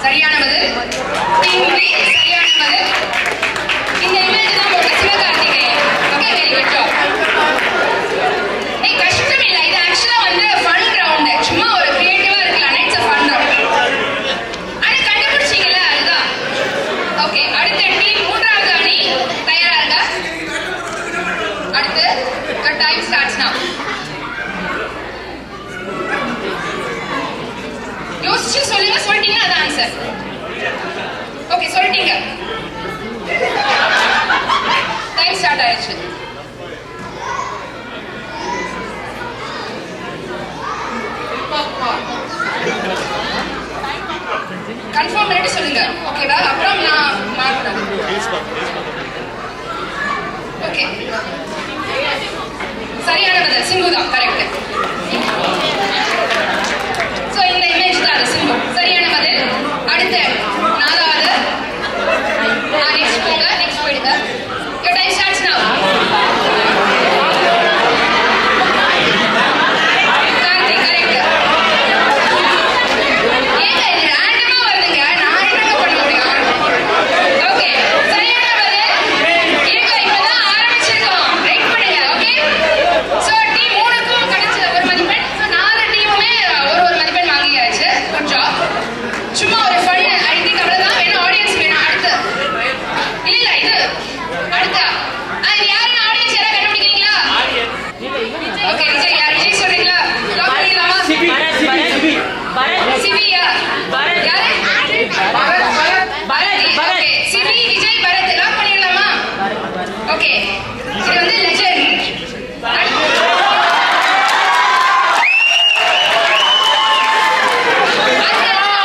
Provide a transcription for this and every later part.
சரியானது. சரியானது. இந்த இமேஜ் தான் போட்ட Sivakarthikeyan. Okay, very good job. கஷ்டம் இல்ல, இது ஆக்சுவலா வந்து ஃபன் ரவுண்ட். சும்மா ஒரு கிரியேட்டிவா இருக்கலாம். It's a fun round. ஆனா கண்டுபிடிச்சீங்கல, அதுதான். ஓகே, அடுத்த டீம் மூன்றாவது அணி தயாரா இருக்கா? அடுத்து டைம் ஸ்டார்ட்ஸ் நவ. யோசிச்சு சொல்லுங்க. சொல்லிட்டீங்க, அதான் ஆன்சர். ஓகே, சொல்லிட்டீங்க. டைம் ஸ்டார்ட் ஆயிடுச்சு. கன்ஃபார்ம் பண்ணிட்டு சொல்லுங்க. ஓகேவா? அப்புறம் நான் மார்க் பண்ணுறேன். ஓகே, சரியான பதில் சிம்பு தான். கரெக்ட். சோ இந்த இமேஜ் தான் சிம்பு. சரியான பதில். அடுத்து நாலாவது. நெக்ஸ்ட் போங்க. நெக்ஸ்ட் போயிடுங்க. your time starts now. Okay, இது வந்து லெஜெண்ட்.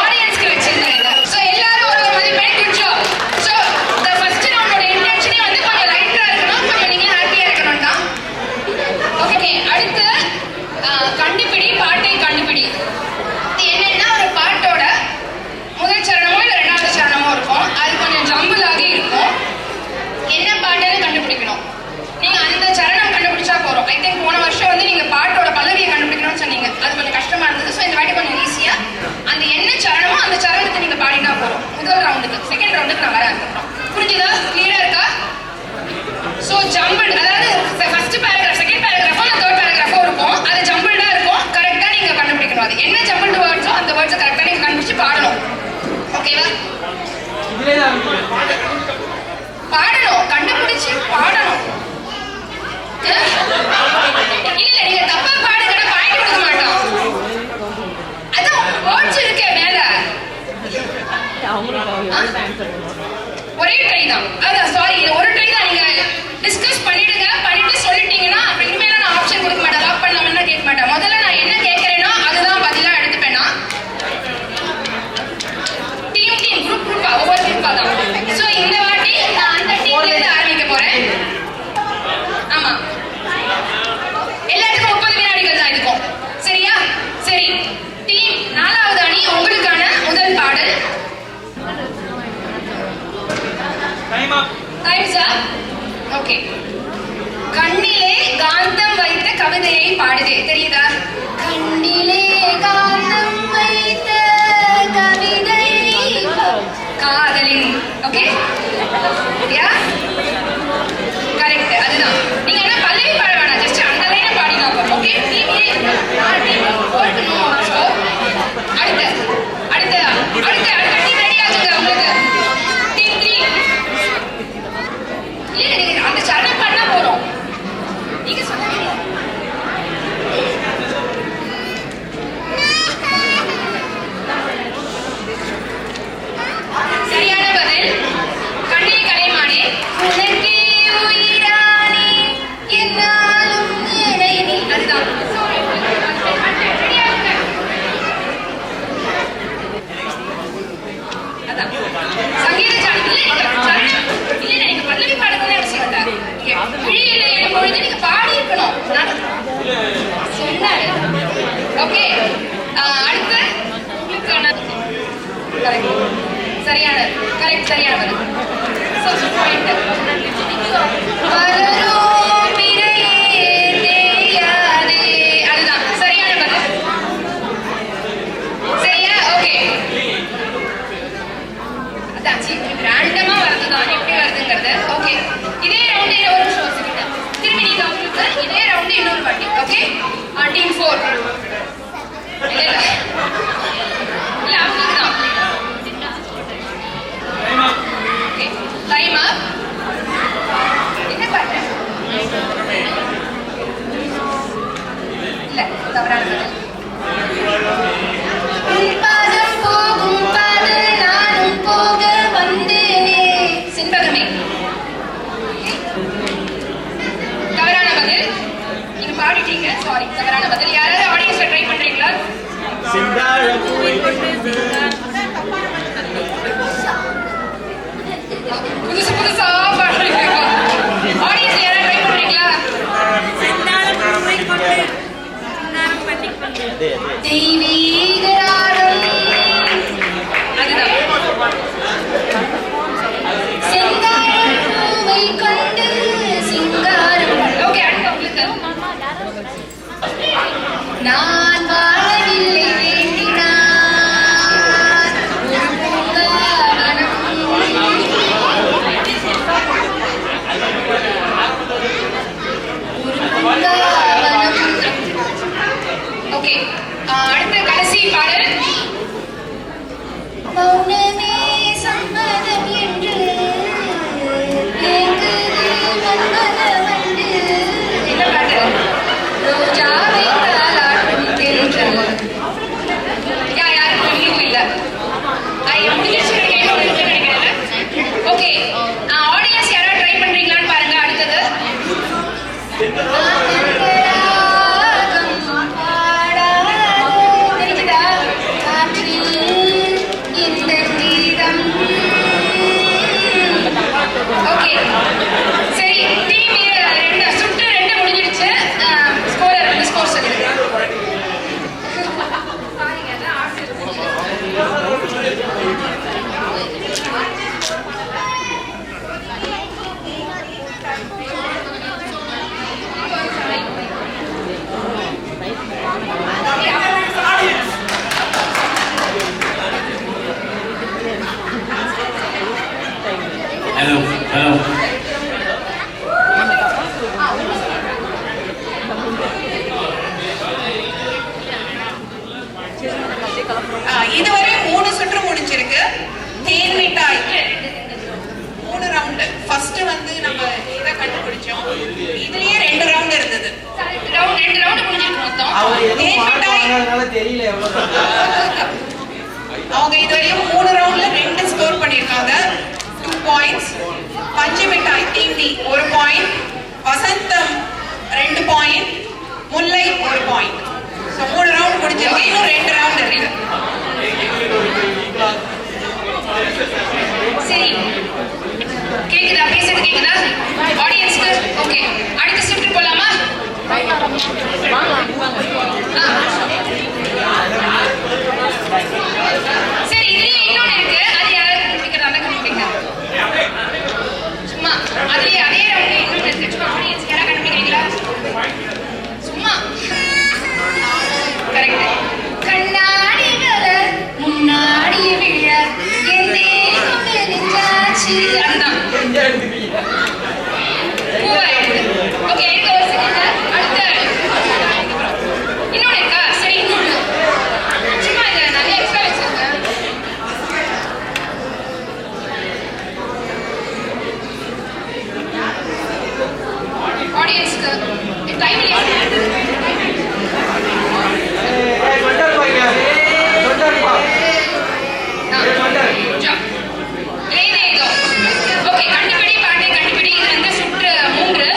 ஆடியன்ஸ்க்கு வச்சிருந்தேன். சோ எல்லாரும் ஒரு மதிப்பெண். Good job. So the first ரவுண்டோட இன்டென்ஷனே வந்து கொஞ்சம் லைட்டா இருக்கணும், கொஞ்சம் நீங்க ஹாப்பியா இருக்கணும் தான். ஓகே, அடுத்து கண்டுபிடி. பாட்டை கண்டுபிடி. என்னன்னா ஒரு பாட்டோட முதல் சரணமோ இல்ல இரண்டாவது சரணமோ இருக்கும். அது கொஞ்சம் ஜம்பிள் ஆகி இருக்கும். என்ன பாட்டுன்னு கண்டுபிடிக்கணும். நீங்க அந்த சரணம் கண்டுபிடிச்சா போறோம். ஐ திங்க் போன வருஷம் வந்து நீங்க பாட்டோட பல்லவியை கண்டுபிடிக்கணும்னு சொன்னீங்க. அது கொஞ்சம் கஷ்டமா இருந்தது. ஸோ இந்த வாட்டி கொஞ்சம் ஈஸியா அந்த என்ன சரணமோ அந்த சரணத்தை நீங்க பாடினா போறோம். முதல் ரவுண்டுக்கு. செகண்ட் ரவுண்டுக்கு நான் வரேன். புரிஞ்சுதா? கிளியரா இருக்கா? ஸோ ஜம்பிள், அதாவது ஃபர்ஸ்ட் பேராகிராஃப், செகண்ட் பேராகிராஃபோ இல்லை தேர்ட் பேராகிராஃபோ இருக்கும். அது ஜம்பிள்டா இருக்கும். கரெக்டா நீங்க கண்டுபிடிக்கணும். அது என்ன ஜம்பிள் வேர்ட்ஸோ அந்த வேர்ட்ஸை கரெக்டா நீங்க கண்டுபிடிச்சு பாடணும். ஓகேவா? பாடணும், கண்டுபிடிச்சு பாடணும். இல்ல நீங்க தப்பா பாடுங்கன்னா பாயிண்ட் கொடுக்க மாட்டோம். அதான் வேர்ட்ஸ் இருக்கே மேல. ஒரே ட்ரை தான். அதான் சாரி, ஒரு ட்ரை தான். நீங்க டிஸ்கஸ் பண்ணிடுங்க. பண்ணிட்டு சொல்லிட்டீங்கன்னா அப்புறம் இனிமேல நான் ஆப்ஷன் கொடுக்க மாட்டேன். லாக் பண்ணலாம்னு கேட்க மாட்டேன். முதல்ல நான் என்ன கேட்கறேனோ அதுதான் பதிலா எடுத்துப்பேன். டீம் குரூப்பா ஒவ்வொரு குரூப்பா தான். சோ இந்த வாட்டி நான் அந்த டீம்ல இருந்து ஆரம்பிக்க போறேன். ஆமா, ஓகே. கண்ணிலே காந்தம் வைத்த கவிதையை பாடுதே, தெரியுதா? கண்ணிலே காந்தம் வைத்த கவிதை காதலின். ஓகே, யா கரெக்ட், அதுதான். நீங்க என்ன பல்லவி பாட வேணாம், ஜஸ்ட் அந்த லைனை பாடினா போதும். ஓகே, அடுத்து அடுத்து அடுத்து அடுத்த டீம் ரெடி ஆச்சுங்க உங்களுக்கு. டீம் 3 இல்ல, நீங்க அந்த சரணம் பண்ணா போறோம். நீங்க சொல்லுங்க. சரியான பதில் கண்ணே கலைமானே உனக்கே உயிரானே என்னாலும் என்னை நீ. அதுதான். சங்கீத சாணம் இல்ல, நீங்க பல்லவி பாடுறதுன்னு அவசியம் இல்ல. விழியில எழும்பொழுது நீங்க பாடி இருக்கணும். சொன்னாரு. ஓகே, அடுத்து சரியான கரெக்ட், சரியான அதுதான் சரியான பதில். சரியா? ஓகே, ரேண்டமா வருதுதான், எப்படி வருதுங்கிறது. ஓகே, இதே ரவுண்ட் ஒரு ஷோஸ் கிட்ட திரும்பி நீங்க உங்களுக்கு இதே ரவுண்ட் இன்னொரு வாட்டி. ஓகே, டீம் 4 இல்ல அவங்களுக்கு தான். ஓகே, டைம் அப். என்ன பாட்டு? இல்ல, தவறானது. பாதம் போகும் பாத நானும் போக வந்தேனே செண்பகமே. தவறான பதில். நீங்க பாடிட்டீங்க, சாரி, தவறான பதில். யாராவது ஆடியன்ஸ்ல ட்ரை பண்றீங்களா? புதுசு புதுசா பாடுறீங்க. ஆடியன்ஸ் யாராவது ட்ரை பண்றீங்களா? தெய்வீக ராகம். அதுதான். சிங்காரம் பூவை கண்டு சிங்காரம். ஓகே, அடுத்து உங்களுக்கு. நான் வாழவில்லை வேண்டினான் ஒரு பூங்காவனம். ஓகே, அடுத்த கடைசி பாடல். மௌனமே சம்மதம் என்று என்ன பாட்டு? ரோஜாவை தாலாட்டும் தென்றல். யாருக்கு இன்னும் இல்ல. நினைக்கிறேன். ஓகே, ஆடியன்ஸ் யாராவது ட்ரை பண்றீங்களான்னு பாருங்க. அடுத்தது ஓகே, சரி. டீம் 2 சுற்று 2 முடிஞ்சிடுச்சு. ஸ்கோர் சொல்லுங்க. Hello, hello. இதுவரை 3 சுற்று முடிஞ்சிருக்கு. தேன் மிட்டாய் 3 ரவுண்ட். ஃபர்ஸ்ட் வந்து நம்ம இத கண்டுபிடிச்சோம். இதுலயே 2 ரவுண்ட் இருந்தது. 2 ரவுண்ட் முடிஞ்சிருக்கு மொத்தம். தேன் மிட்டாய் தெரியல எவ்வளவு. அவங்க இதுவரையும் 3 ரவுண்ட்ல 2 ஸ்கோர் பண்ணிருக்காங்க. 2 பாயிண்ட்ஸ். பஞ்சு மிட்டாய் டீம் டி 1 பாயிண்ட், வசந்தம் 2 பாயிண்ட், முல்லை 1 பாயிண்ட். சோ 3 ரவுண்ட் முடிஞ்சிருக்கு. இன்னும் 2 ரவுண்ட் இருக்கு. சரி, கேக்குதா? பேசுறது கேக்குதா ஆடியன்ஸ்க்கு? ஓகே, அடுத்த சுற்று போலாமா? சரி, இதுலயே இன்னொன்னு இருக்கு. அது யாராவது கண்டுபிடிக்கிறதா கண்டுபிடிங்க. சும்மா அதுலயே அதே ரவுண்ட் ஆச்சு அதுதான் பூவை ஓகே எடுக்க ஒரு செகண்ட் அடுத்த இன்னொன்னு இருக்கா சரி இன்னொன்னு சும்மா இதை நிறைய எக்ஸ்ட்ரா வச்சிருக்கேன் ஆடியன்ஸ்க்கு டைம் ஓகே கண்டுபிடி பாட்டை கண்டுபிடி இது வந்து சுற்று 3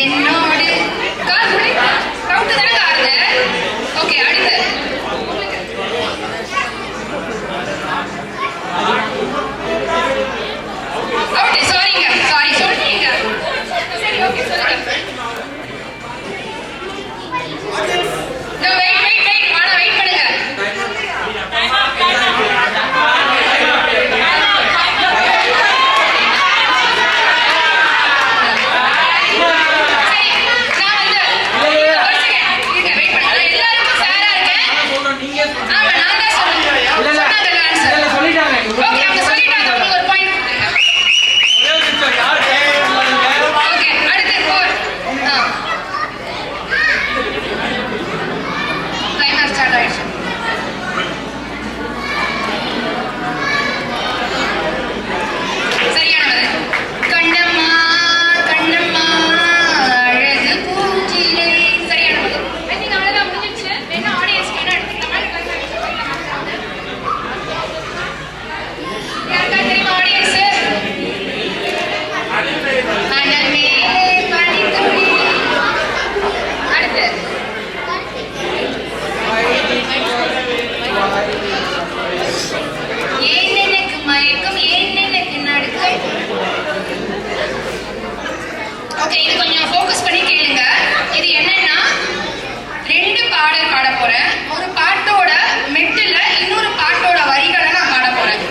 என்னோடு கால் முடி கவுட்டு தானே ஆறுது. ஓகே அடுத்து அவுட். சாரிங்க, சாரி சொல்றீங்க. சரி ஓகே சொல்லுங்க. வெயிட் வெயிட் வெயிட் வாடா வெயிட் பண்ணுங்க. ஓகே இது கொஞ்சம் ஃபோக்கஸ் பண்ணி கேளுங்க. இது என்னன்னா ரெண்டு பாடல் பாட போறேன். ஒரு பாட்டோட மெட்டுல இன்னொரு பாட்டோட வரிகளை நான் பாட போறேன்.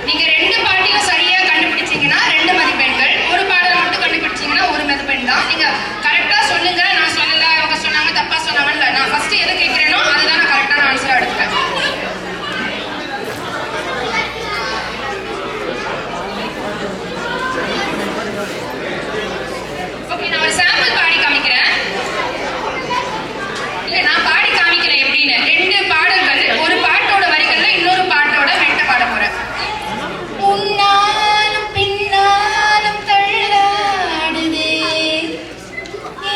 நீங்க ரெண்டு பாட்டையும் சரியா கண்டுபிடிச்சீங்கன்னா 2 மதிப்பெண்கள், ஒரு பாடல் மட்டும் கண்டுபிடிச்சீங்கன்னா 1 மதிப்பெண் தான். நீங்க கரெக்டா சொல்லுங்க. நான் சொல்லல, அவங்க சொன்னாங்க, தப்பா சொன்னாங்கன்னு நான் ஃபர்ஸ்ட் எது கேட்கிறேனோ அதுதான் நான் கரெக்டான ஆன்சரா எடுப்பேன். நான் ஒரு சாம்பிள் பாடி காமிக்கிறேன். இல்ல நான் பாடி காமிக்கிறேன் எப்படின்னு. 2 பாடல்கள், ஒரு பாட்டோட வரிகள்ல இன்னொரு பாட்டோட மெட்ட பாட போறேன். உன்னாலும் பின்னாலும் தள்ளாடுதே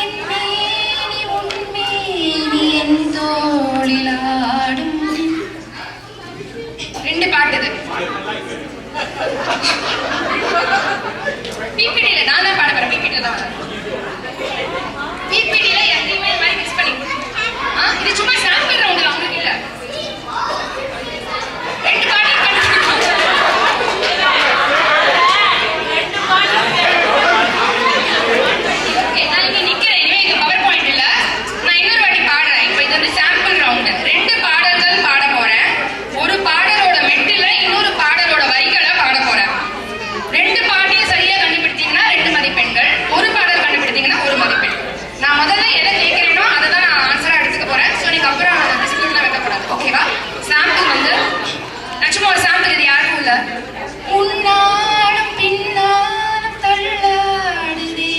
என் மேனி உன் மேனி என் தோளிலாடும். 2 பாட்டு இது. பிபிடில நான் தான் பாட போறேன். பிபிடில தான் பிபிடில எங்கேயுமே இந்த மாதிரி மிஸ் பண்ணி இது சும்மா சாம்பிள் ரவுண்ட் அவங்களுக்கு இல்ல. 2 பாட்டு கண்டுபிடிக்கணும். ஓகே நான் இங்க நிக்கிறேன். இனிமே இது பவர் பாயிண்ட் இல்ல. நான் இன்னொரு வாட்டி பாடுறேன். இப்போ இது வந்து சாம்பிள் ரவுண்ட். 2 பாடல்கள் பாட போறேன். ஒரு பாடலோட மெட்டில இன்னொரு பாடலோட வரிகளை பாட போறேன். 2 பாட்டையும் சரியா கண்டுபிடிச்சீங்கன்னா 2 மதிப்பெண்கள், ஒரு பாடல் கண்டுபிடிச்சீங்கன்னா 1 மதிப்பெண். நான் முதல்ல எதை கேட்கிறேனோ அதை தான் நான் ஆன்சரா எடுத்துக்க போறேன். ஸோ நீங்க அப்புறம் டிஸ்பியூட்லாம் வைக்கக்கூடாது. ஓகேவா? சாம்பிள் வந்து நான் சும்மா ஒரு சாம்பிள், இது யாருக்கும் இல்ல. உன்னாலும் பின்னாலும் தள்ளாடுதே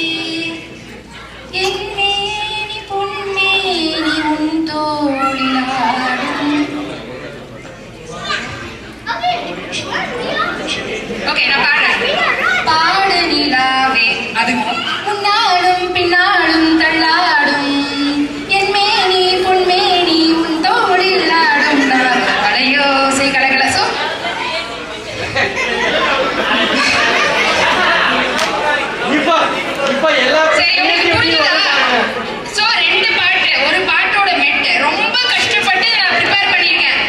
என் மேனி பொன்மேனி உன் தோளிலாடும். ஓகே நான் பாடுறேன். பாடு நிலாவே அதுவும் முன்னாலும் பின்னாலும் தள்ளாடும் என் மேனி பொன்மேனி உன் தோளில் ஆடும். கலையோசை கலகலசோ. சரி உங்களுக்கு புரியுதா? சோ 2 பாட்டு, ஒரு பாட்டோட மெட்டு ரொம்ப கஷ்டப்பட்டு நான் ப்ரிப்பேர் பண்ணியிருக்கேன்.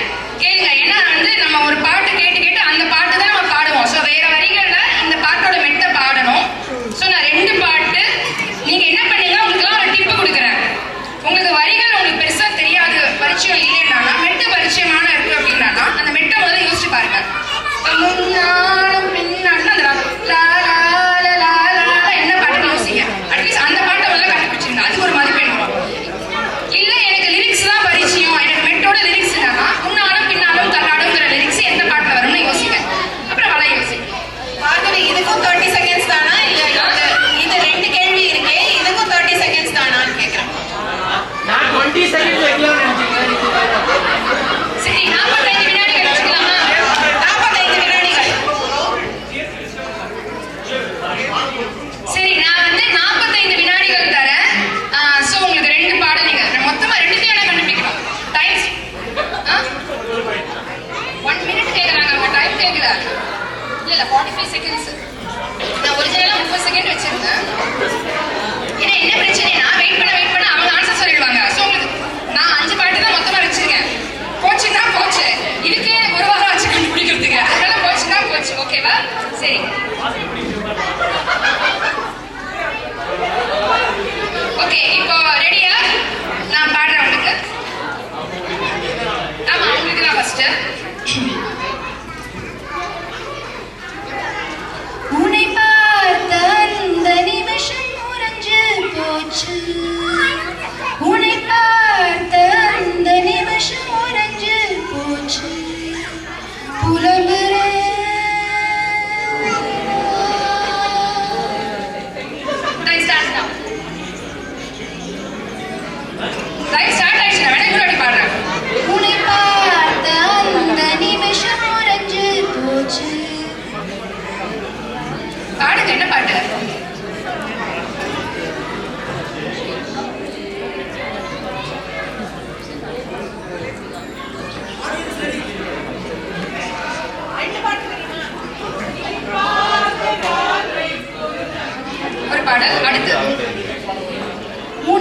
கேளுங்க. ஏன்னா வந்து நம்ம ஒரு பாட்டு கேட்டு கேட்டு அந்த பாட்டு தான் நம்ம பாடுவோம். ஸோ வேற வரிகள்ல இந்த பாட்டோட மெட்டை பாடணும். ஸோ நான் 2 பாட்டு, நீங்க என்ன பண்ணீங்க, உங்களுக்குலாம் ஒரு டிப்பு கொடுக்குறேன். உங்களுக்கு வரிகள் உங்களுக்கு பெருசா தெரியாது, பரிச்சயம் இல்லைன்னா, மெட்டு பரிச்சயமான இருக்கு அப்படின்னா அந்த மெட்டை முதல்ல யோசிச்சு பாருங்க. முன்னாலும் பின்னாலும் அந்த லா லா லா லா லா என்ன பாட்டுன்னு யோசிங்க. அட்லீஸ்ட் அந்த பாட்டை முதல்ல கண்டுபிடிச்சிருங்க. அதுக்கு ஒரு மதிப்பெண் வரும். இல்ல எனக்கு லிரிக்ஸ் தான் பரிச்சயம், எனக்கு மெட்டோட லிரிக்ஸ் என்னன்னா முன்னாலும் பின்னாலும் தள்ளாடுங்கிற லிரிக்ஸ் எந்த பாட்டுல வரும்னு யோசிங்க. அப்புறம் வள யோசிங்க. பார்க்கவே இதுக்கும் 30 செகண்ட்ஸ் தானா? இல்ல இது 2 கேள்வி இருக்கே, இதுக்கும் 30 செகண்ட்ஸ் தானான்னு கேக்குறேன். நான் 20 செகண்ட் வைக்கலாம்னு நினைச்சேன். சரி 45 வினாடிகள் வச்சுக்கலாமா? 45 வினாடிகள்.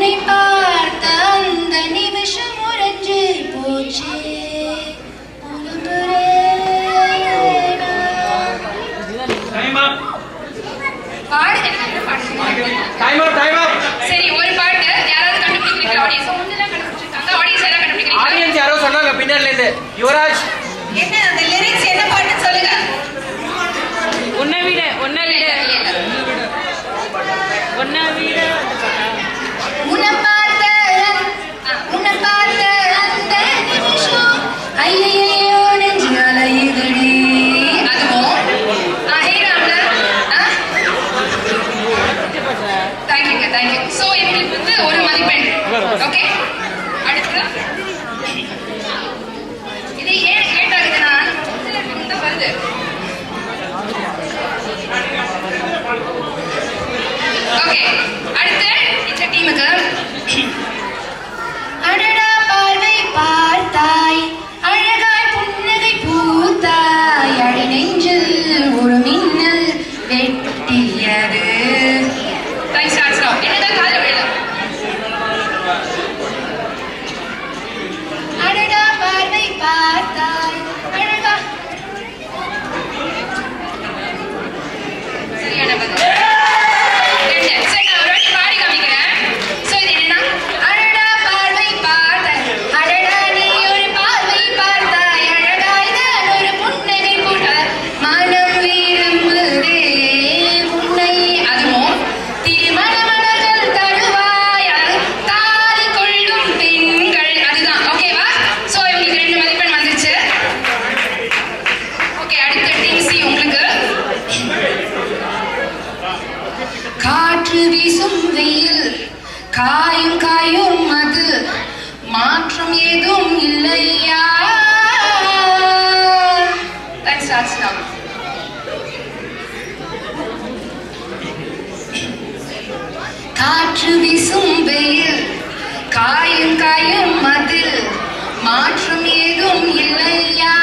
உன்னை பார்த்த அந்த நிமிஷம் உறைஞ்சு போச்சே பாடுங்க சரி ஒரு பாட்டு யாராவது கண்டுபிடிக்கிறீங்களா ஆடியன்ஸ் முன்னெல்லாம் கண்டுபிடிச்சிருக்காங்க ஆடியன்ஸ் யாராவது கண்டுபிடிக்கிறீங்களா ஆடியன்ஸ் யாரோ சொன்னாங்க பின்னாடில இருந்து யுவராஜ் என்ன அந்த லிரிக்ஸ் என்ன பாட்டுன்னு சொல்லுங்க. உன்னை விட உன்னை விட உன்னை பார்த்த அந்த நிமிஷம் ஐயையோ நெஞ்சு அலையுதடி அதுவும் ஹேராம்ல தேங்க்யூ ஸோ எங்களுக்கு வந்து ஒரு மதிப்பெண் ஓகே அடுத்து இது ஏன் கேட்டாகுதுன்னா தான் வருது ஓகே அடுத்து இந்த டீமுக்கு அடடா பார்வை பார்த்தாய் அழகாய் புன்னகை பூத்தாய் அடி நெஞ்சில் ஒரு மின்னல் வெட்டியது என்னதான் கால விழல அடடா பார்வை பார்த்தாய் அழகா சரியான பதில் சரி நான் ஒரு வாட்டி பாடி காமிக்கிறேன் சோ இது என்னன்னா அடடா பார்வை பார்த்தாய் அடடா நீ ஒரு பார்வை பார்த்தாய் அழகாய் தான் ஒரு புன்னகை போட்டாய் மனம் விரும்புதே உன்னை அதுவும் திருமண மலர்கள் தருவாய் தாலி கொள்ளும் பெண்கள் அதுதான் ஓகேவா சோ இவங்களுக்கு 2 மதிப்பெண் வந்துருச்சு ஓகே அடுத்த டீம் சி உங்களுக்கு காற்று வீசும் வெயில் காயும் காயும் அது மாற்றம் ஏதும் இல்லையா That starts now. காற்று வீசும் வெயில் காயும் காயும் அது மாற்றம் ஏதும் இல்லையா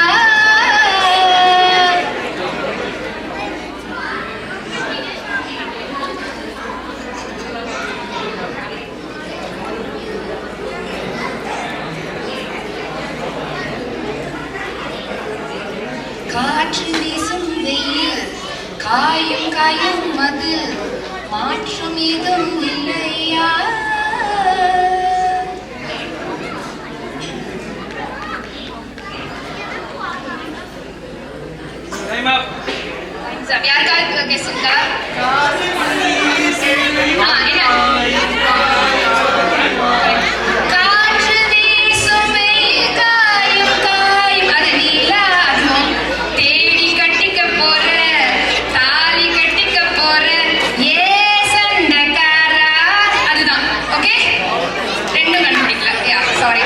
காற்று வீசும் வெயில் காயும் காயும் அது மாற்றம் ஏதும் இல்லையா யாருக்காவது கெஸ் இருக்கா காற்று வீசும் வெயில் காயும் காயும் அது நீலா அதுவும் தேடி கட்டிக்க போற தாலி கட்டிக்க போற ஏ சண்டைக்காரா அதுதான் ஓகே 2 கண்டுபிடிக்கல யா சாரி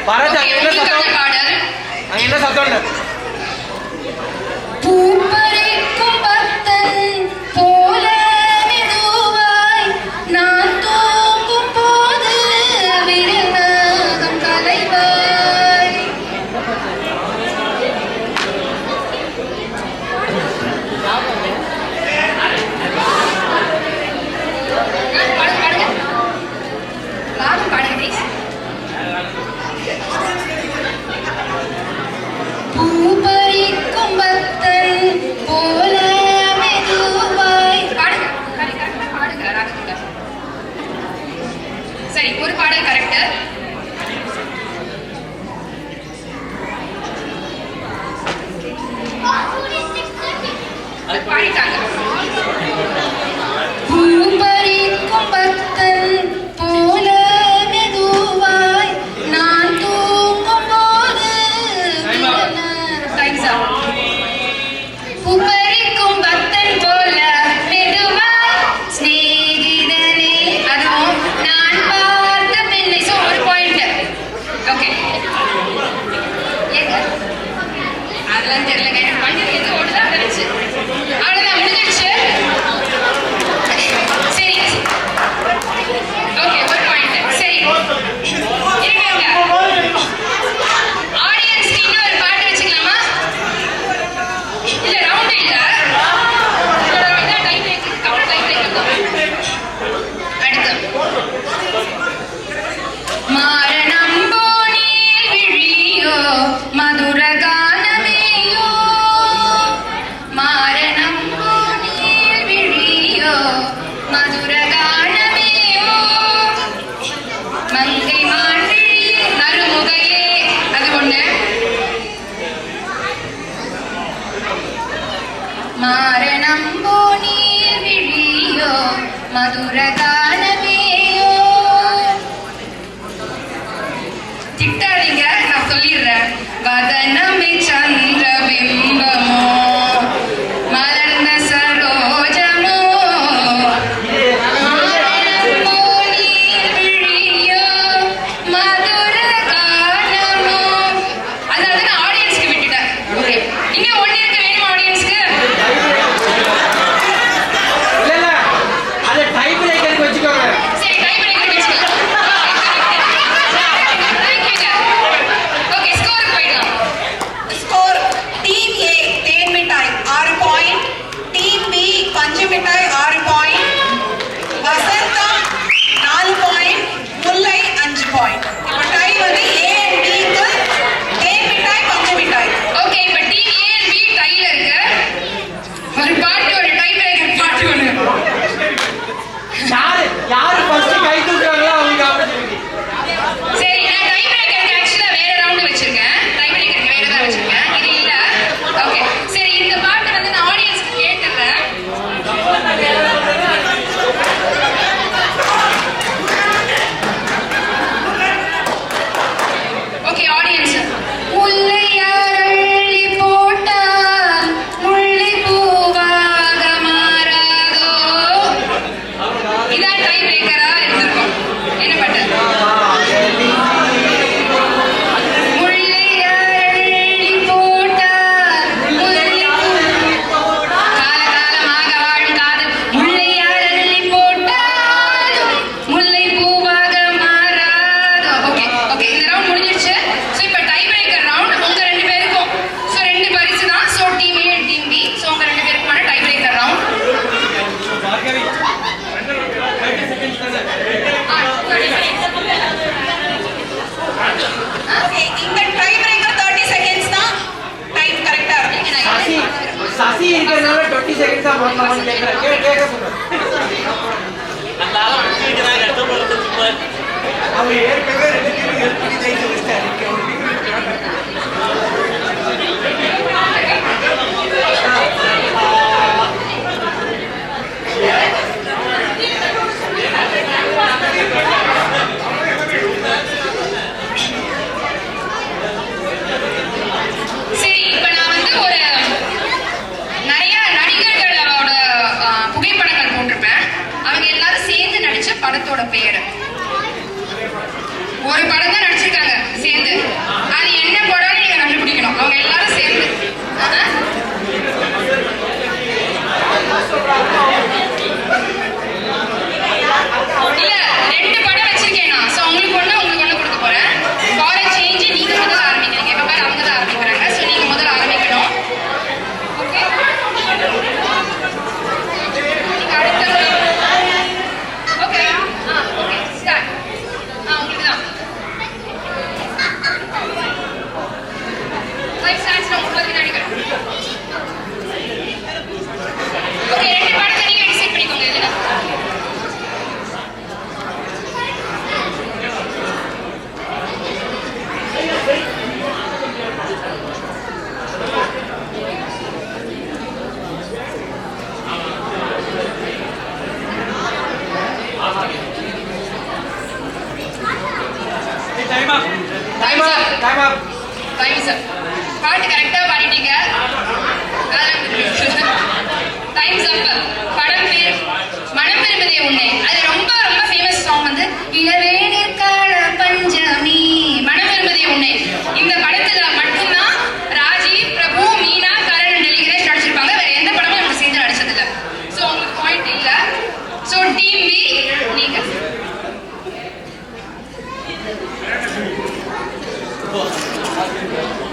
பாரத் Okay, அங்க என்ன உங்களுக்கான சத்தம் பாடல் அங்க என்ன சத்தம் பூப்பறிக்கும் பத்தன் போல மெதுவாய் நான் தூங்கும் போது விருநாகம் கலைவாய் பாடுங்க ராகம் பாடுங்க ப்ளீஸ் பூப்பறிக்கும் பத்தன் போல மெதுவாய் பாடுங்க பாடுங்க ராகத்துங்க சரி ஒரு பாடல் கரெக்ட் பாடிட்டாங்க பூப்பறிக்கும் பத்தன் போல மெதுவாய் நான் தூங்கும் போது பூப்பறிக்கும் பத்தன் போல மெதுவாய் ஸ்நேகிதனே அதுவும் நான் பார்த்த பெண்ணை சோ ஒரு பாயிண்ட் ஓகே அதெல்லாம் தெரியலங்க எனக்கு வண்டி எது ஓடுதான் இருந்துச்சு அவ்வளவுதான் முடிஞ்சிருச்சு சரி ஓகே ஒரு பாயிண்ட் சரி இருங்க ஆடியன்ஸ் மதுர கானமேயோ மாரணம் நீர் விழியோ மதுர கானமேயோ மங்கை மாற்றி நறுமுகையே அது ஒண்ணு மாரணம் நீர் விழியோ மதுர கானமேயோ திட்டாதீங்க நான் சொல்லிடுறேன் வதனமே சந்திர பிம்பமோ மலர்ந்த சரோஜமோ மாரணமோ நீர் விழியோ மதுர கானமோ அதாவது நான் ஆடியன்ஸ்க்கு விட்டுட்டேன் ஓகே இங்க ஒண்ணு இருக்கு வேணுமா ஆடியன்ஸ்க்கு இல்ல இல்ல அது டைப் ரைட்டருக்கு வச்சுக்கோங்க. சரி டைப் பண்ணி வச்சுக்கலாம் ஓகே ஸ்கோருக்கு போயிடலாம் ஸ்கோர் டீம் ஏ தேன் மிட்டாய் 6 பாயிண்ட், டீம் பி பஞ்சு மிட்டாய் 6 பாயிண்ட், வசந்தம் 4 பாயிண்ட், முல்லை 5 பாயிண்ட். இப்போ டை வந்து ஏ அண்ட் பிக்கு தேன் மிட்டாய் பஞ்சு மிட்டாய். ஓகே இப்ப டீம் ஏ அண்ட் பி டைல இருக்கு ஒரு பாட்டு ஒரு டை பிரேக்கர் பாட்டு ஒண்ணு யாரு ஃபர்ஸ்ட் கை தூக்குறாங்களோ அவங்க ஆப்பர்ச்சுனிட்டி. சரி நான் டை பிரேக்கருக்கு ஆக்சுவலா வேற ரவுண்ட் வச்சிருக்கேன் டை பிரேக்கருக்கு வேற தான் வச்சிருக்கேன் இது இல்ல ஓகே சரி இந்த பாட்டு வந்து நான் ஆடியன்ஸ்க்கு கேட்டுறேன் ஓகே ஆடியன்ஸ் முல்லை அள்ளி போட்டால் முல்லை பூவாக மாறாதோ இதான் டை பிரேக்கரா இருந்திருக்கும் என்ன பாட்டு முல்லை அள்ளி போட்டால் முல்லை காலகாலமாக வாழும் காதல் முல்லை அள்ளி போட்டாலும் முல்லை பூவாக மாறாதோ ஓகே ஓகே இந்த ரவுண்ட் முடிஞ்சிருச்சு சோ இப்போ டை பிரேக்கர் ரவுண்ட் உங்க ரெண்டு பேருக்கும் சோ ரெண்டு பரிசு தான் so team A team B so உங்க ரெண்டு பேருக்குமான tie breaker round Bhargavi 30 seconds தானே. ஓகே இந்த டை பிரேக்கர் 30 செகண்ட்ஸ் தான் டைம் கரெக்டா இருக்கு. சசி இருக்கிறதுனால 20 செகண்ட்ஸா மாத்தலாம்னு கேக்குறேன். கேட்க சொல்றேன். அவர் ஏற்கனவே 2 டீம் எப்படி ஜெயிச்சு வச்சிட்டாரு. சரி இப்ப நான் வந்து ஒரு நிறைய நடிகர்களோட புகைப்படங்கள் போட்டிருப்பேன் அவங்க எல்லாரும் சேர்ந்து நடிச்ச படத்தோட பேரு ஒரு படம் தான் நடிச்சிருக்காங்க சேர்ந்து அது என்ன படம்னு நீங்க கண்டுபிடிக்கணும் அவங்க எல்லாரும் சேர்ந்து இல்ல 2 படம் வச்சிருக்கேன் நான் சோ உங்களுக்கு ஒண்ணு கொடுக்க போறேன் ஃபார் சேஞ்ச் நீங்க முதல்ல ஆரம்பிக்கிறீங்க இப்ப பேர் அவங்க தான் ஆரம்பிக்கிறாங்க சோ நீங்க முதல்ல ஆரம்பிக்கணும் ஓகே நீங்க அடுத்த ஓகே ஓகே ஸ்டார்ட் உங்களுக்கு தான் 5 செகண்ட்ஸ் நான் உங்களுக்கு நடிக்கிறேன் ஓகே 2 படத்தை நீங்க டிசைட் பண்ணிக்கோங்க இதுல டைம் அப். டைம் சார் பாட்டு கரெக்டா பாடிட்டீங்க டைம்ஸ் அப் படம் பேர் மனம் விரும்புதே உன்னை அது ரொம்ப ரொம்ப ஃபேமஸ் சாங் வந்து இளவேனில் கால பஞ்சமி மனம் விரும்புதே உன்னை இந்த படத்துல மட்டும்தான் ராஜீவ் பிரபு மீனா கரண் டெலிகிரேஷ் நடிச்சிருப்பாங்க வேற எந்த படமும் இவங்க சேர்ந்து நடிச்சது இல்ல சோ உங்களுக்கு பாயிண்ட் இல்ல சோ டீம் பி நீங்க Oh.